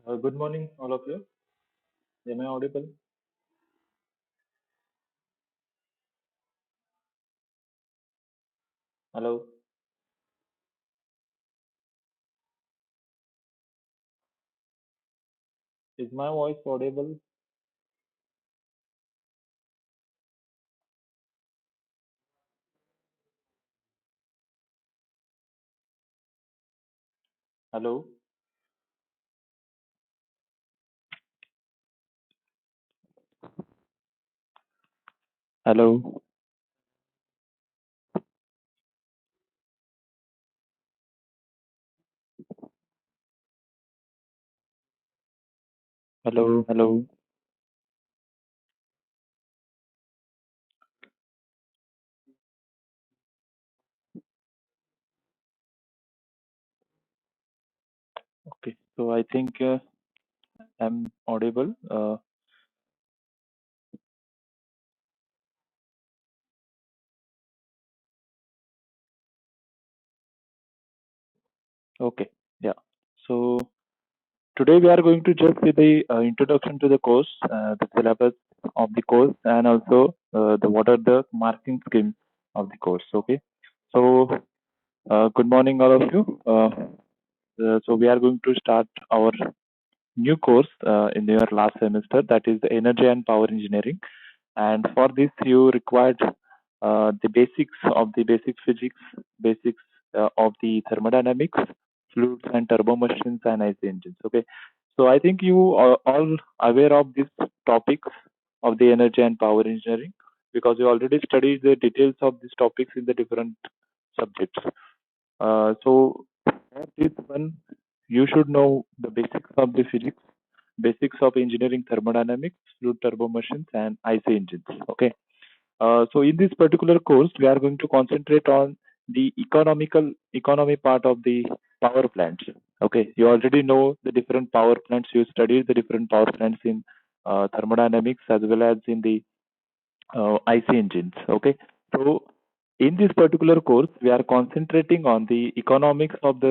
Good morning, all of you. Am I audible? Hello. Is my voice audible? Hello. Hello. Hello. Hello. Okay. So I think I'm audible. Okay. Yeah. So today we are going to just see the introduction to the course, the syllabus of the course, and also the what are the marking schemes of the course. Okay. So good morning, all of you. So we are going to start our new course in your last semester, that is the energy and power engineering. And for this you required the basics of the basic physics, basics of the thermodynamics, fluids and turbo machines and IC engines. Okay, so I think you are all aware of these topics of the energy and power engineering, because you already studied the details of these topics in the different subjects. So for this one, you should know the basics of the physics, basics of engineering thermodynamics, fluid turbo machines, and IC engines. Okay. So in this particular course, we are going to concentrate on the economy part of the power plants. Okay. You already know the different power plants. You studied the different power plants in thermodynamics as well as in the IC engines. Okay. So in this particular course, we are concentrating on the economics of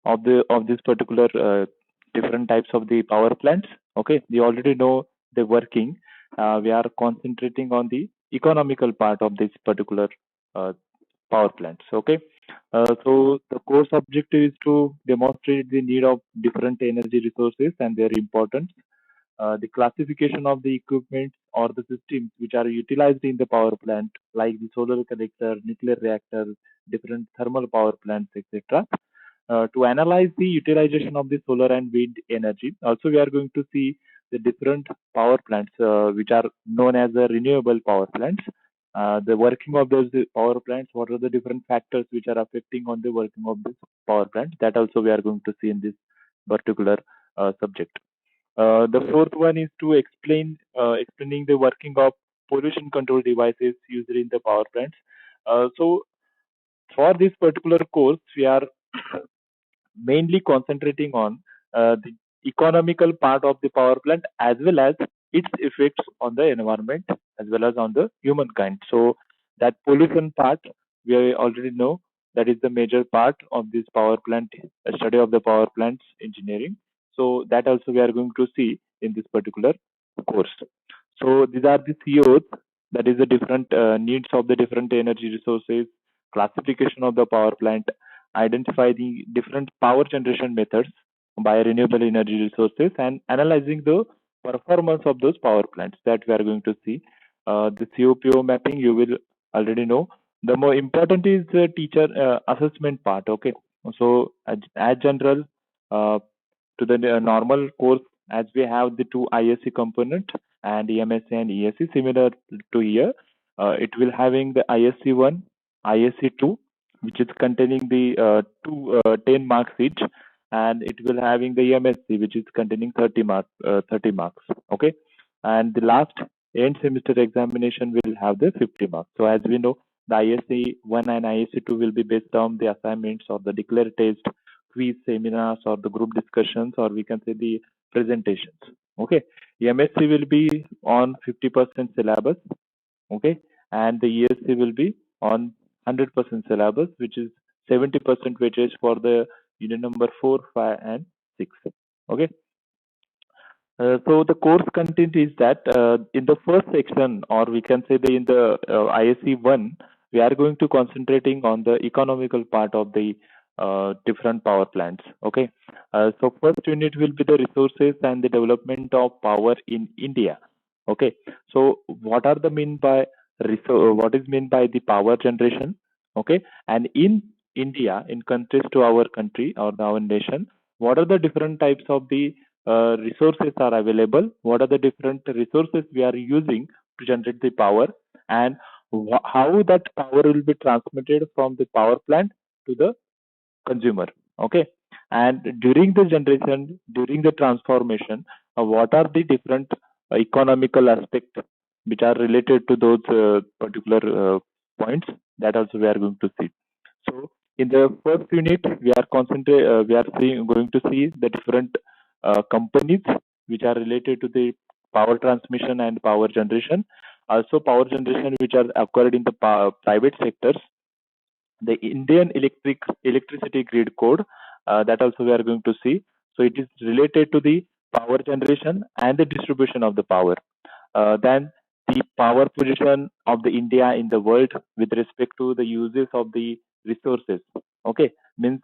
of this particular different types of the power plants. Okay, we already know the working. We are concentrating on the economical part of this particular uh, power plants. Okay, so the course objective is to demonstrate the need of different energy resources and their importance, the classification of the equipment or the systems which are utilized in the power plant, like the solar collector, nuclear reactors, different thermal power plants, etc. To analyze the utilization of the solar and wind energy. Also, we are going to see the different power plants which are known as the renewable power plants. The working of those power plants, what are the different factors which are affecting on the working of this power plant? That also we are going to see in this particular subject. The fourth one is to explaining the working of pollution control devices used in the power plants. So for this particular course, we are mainly concentrating on the economical part of the power plant as well as its effects on the environment as well as on the humankind. So that pollution part we already know, that is the major part of this power plant study of the power plants engineering. So that also we are going to see in this particular course. So these are the COs, that is the different needs of the different energy resources, classification of the power plant, identify the different power generation methods by renewable energy resources, and analyzing the performance of those power plants that we are going to see. The COPO mapping you will already know. The more important is the teacher assessment part. Okay, so as general to the normal course, as we have the two ISC component and EMSC and ESC similar to here, it will having the ISC 1, ISC 2, which is containing the 10 marks each, and it will having the EMSC, which is containing 30 marks. Okay, and the last end semester examination will have the 50 marks. So as we know, the ISC 1 and ISC 2 will be based on the assignments or the declared test, quiz, seminars, or the group discussions, or we can say the presentations. Okay, MSc will be on 50% syllabus. Okay, and the ESC will be on 100% syllabus, which is 70% weightage for the unit number 4, 5, and 6. Okay, So the course content is that in the first section, or we can say in the ISC 1, we are going to concentrating on the economical part of the different power plants. Okay. So first unit will be the resources and the development of power in India. Okay. So what are the mean by what is mean by the power generation? Okay. And in India, in contrast to our country or our nation, what are the different types of the resources are available, what are the different resources we are using to generate the power, and how that power will be transmitted from the power plant to the consumer. Okay. And during the generation, during the transformation, what are the different economical aspects which are related to those particular points, that also we are going to see. So in the first unit, we are going to see the different companies which are related to the power transmission and power generation. Also, power generation which are occurred in the private sectors, the Indian electricity grid code, that also we are going to see. So it is related to the power generation and the distribution of the power. Then the power position of the India in the world with respect to the uses of the resources. Okay, means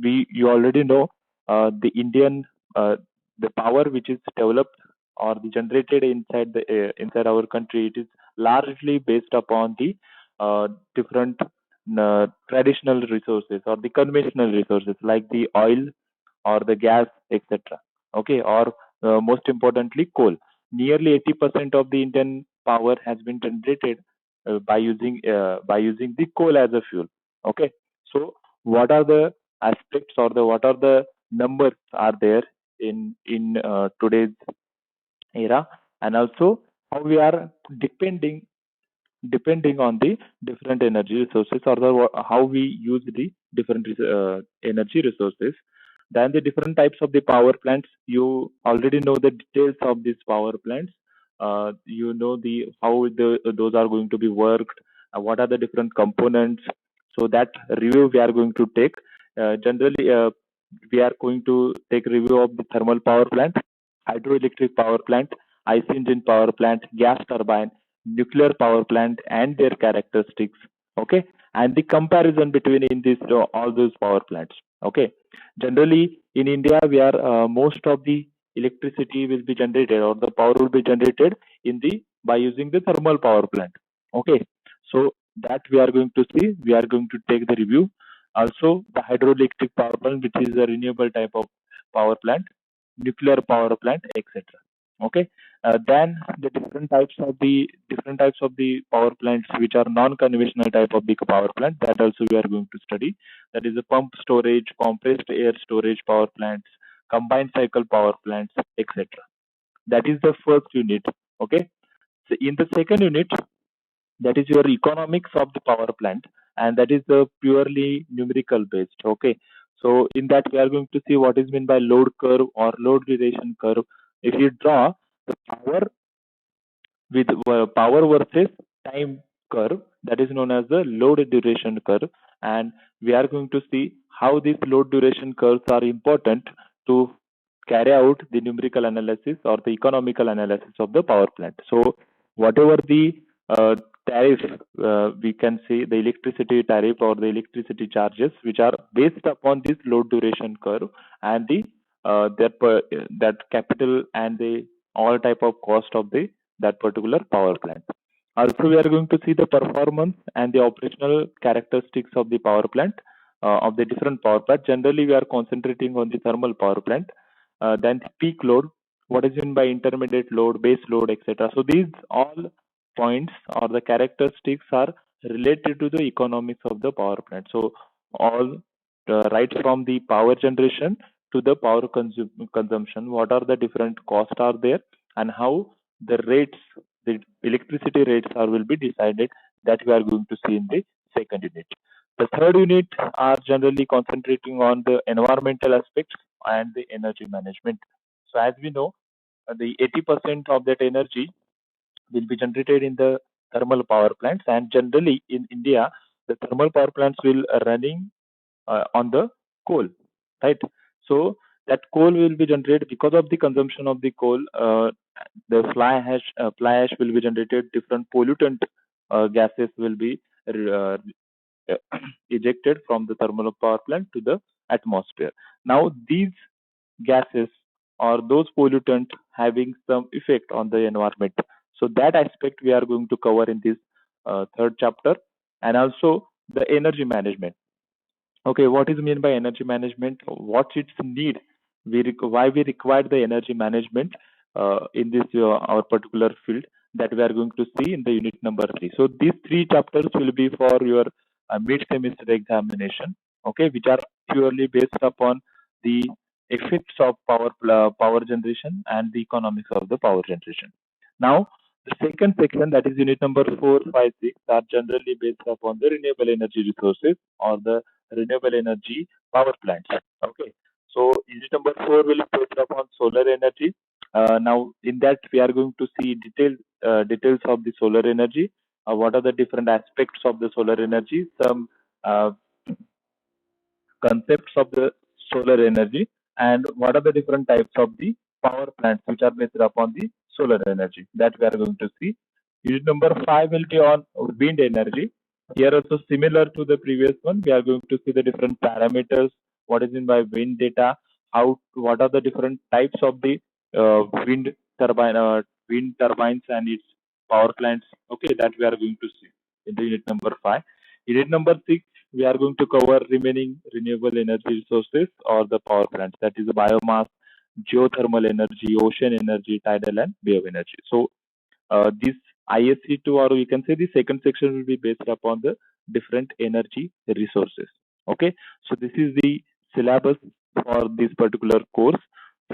we you already know the Indian uh, the power which is developed or generated inside our country. It is largely based upon the different traditional resources or the conventional resources like the oil or the gas, etc. Okay, or most importantly, coal. Nearly 80% of the Indian power has been generated by using the coal as a fuel. Okay, so what are the aspects or the what are the numbers are there in today's era, and also how we are depending on the different energy resources or how we use the different energy resources. Then the different types of the power plants, you already know the details of these power plants. You know the how those are going to be worked, what are the different components. So that review we are going to take. Generally, we are going to take review of the thermal power plant, hydroelectric power plant, ice engine power plant, gas turbine, nuclear power plant, and their characteristics. Okay, and the comparison between in these all those power plants. Okay, generally in India, we are most of the electricity will be generated or the power will be generated in the by using the thermal power plant. Okay, so that we are going to see. We are going to take the review. Also, the hydroelectric power plant, which is a renewable type of power plant, nuclear power plant, etc. Okay, then the different types of the power plants which are non-conventional type of the power plant, that also we are going to study. That is a pump storage, compressed air storage power plants, combined cycle power plants, etc. That is the first unit. Okay, so in the second unit, that is your economics of the power plant, and that is the purely numerical based. Okay, so in that we are going to see what is meant by load curve or load duration curve. If you draw the power with power versus time curve, that is known as the load duration curve, and we are going to see how these load duration curves are important to carry out the numerical analysis or the economical analysis of the power plant. So whatever the uh, tariff, we can say the electricity tariff or the electricity charges which are based upon this load duration curve, and the that capital and the all type of cost of the that particular power plant. Also, we are going to see the performance and the operational characteristics of the power plant, of the different power plant. Generally, we are concentrating on the thermal power plant. Then peak load, what is meant by intermediate load, base load, etc. So these all points or the characteristics are related to the economics of the power plant. So all right from the power generation to the power consumption, what are the different costs are there, and how the rates, the electricity rates are will be decided, that we are going to see in the second unit. The third unit are generally concentrating on the environmental aspects and the energy management. So as we know, the 80% of that energy will be generated in the thermal power plants, and generally in India, the thermal power plants will running on the coal, right? So That coal will be generated because of the consumption of the coal. The fly ash will be generated. Different pollutant gases will be uh, ejected from the thermal power plant to the atmosphere. Now, these gases or those pollutants having some effect on the environment. So that aspect we are going to cover in this third chapter, and also the energy management. Okay, what is mean by energy management? What its need? Why we require the energy management in this our particular field that we are going to see in the unit number 3. So these three chapters will be for your mid semester examination. Okay, which are purely based upon the effects of power generation and the economics of the power generation. Now, the second section, that is unit number 4, 5, 6, are generally based upon the renewable energy resources or the renewable energy power plants. Okay. So unit number 4 will be based upon solar energy. Now, in that we are going to see details of the solar energy. What are the different aspects of the solar energy? Some uh, concepts of the solar energy, and what are the different types of the power plants which are based upon the solar energy that we are going to see. Unit number 5 will be on wind energy. Here also similar to the previous one, we are going to see the different parameters, what is in by wind data, what are the different types of the wind turbines and its power plants. Okay, that we are going to see in the unit number 5. Unit number 6, we are going to cover remaining renewable energy resources or the power plants, that is the biomass, geothermal energy, ocean energy, tidal and wave energy. So this ISC2, or you can say the second section, will be based upon the different energy resources. Okay, so this is the syllabus for this particular course.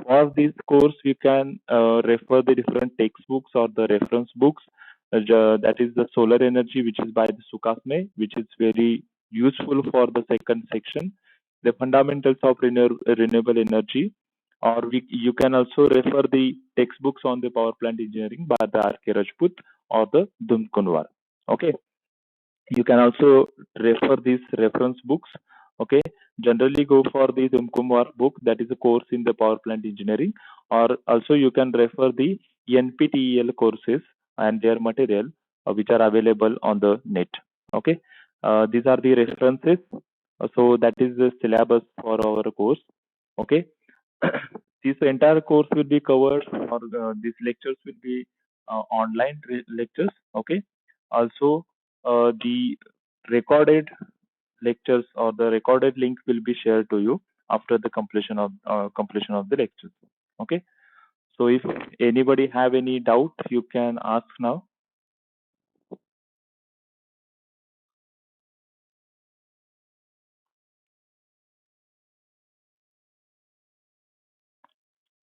For this course, you can refer the different textbooks or the reference books. That is the solar energy, which is by the Sukasme, which is very useful for the second section. The fundamentals of renewable energy, or you can also refer the textbooks on the power plant engineering by the R.K. Rajput or the Dumkunwar. Okay, you can also refer these reference books. Okay, generally go for the Dumkunwar book, that is a course in the power plant engineering, or also you can refer the NPTEL courses and their material which are available on the net. Okay, these are the references. So that is the syllabus for our course. Okay. This entire course will be covered, or these lectures will be online lectures. Okay. Also, the recorded lectures or the recorded link will be shared to you after the completion of the lectures. Okay. So if anybody have any doubt, you can ask now.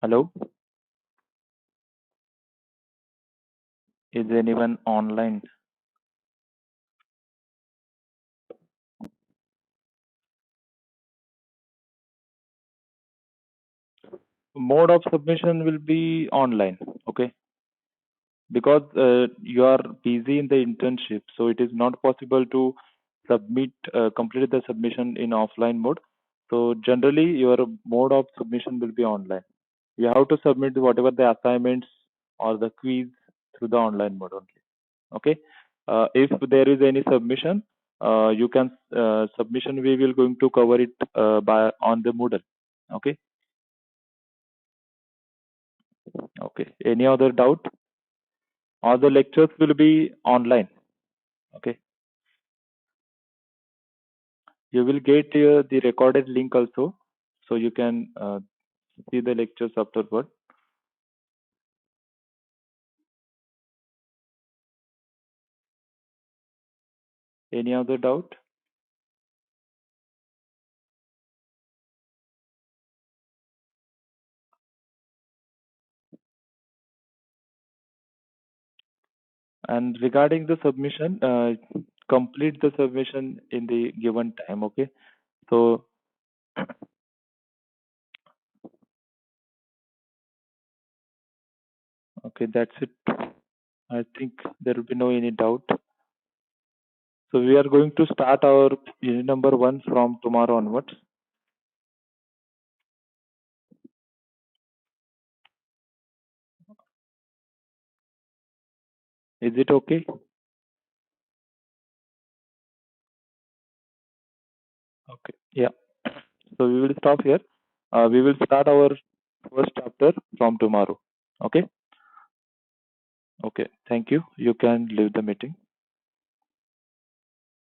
Hello, is anyone online? Mode of submission will be online. Okay, because you are busy in the internship, so it is not possible to complete the submission in offline mode. So generally your mode of submission will be online. You have to submit whatever the assignments or the quiz through the online mode only. Okay, if there is any submission, you can submission, we will going to cover it by on the Moodle. Okay. Okay, any other doubt? All the lectures will be online. Okay, you will get the recorded link also, so you can see the lectures afterward. Any other doubt? And regarding the submission, complete the submission in the given time. Okay, so okay, that's it. I think there will be no any doubt. So we are going to start our unit number 1 from tomorrow onwards. Is it okay? Okay. Yeah. So we will stop here. We will start our first chapter from tomorrow. Okay. Okay. Thank you. You can leave the meeting.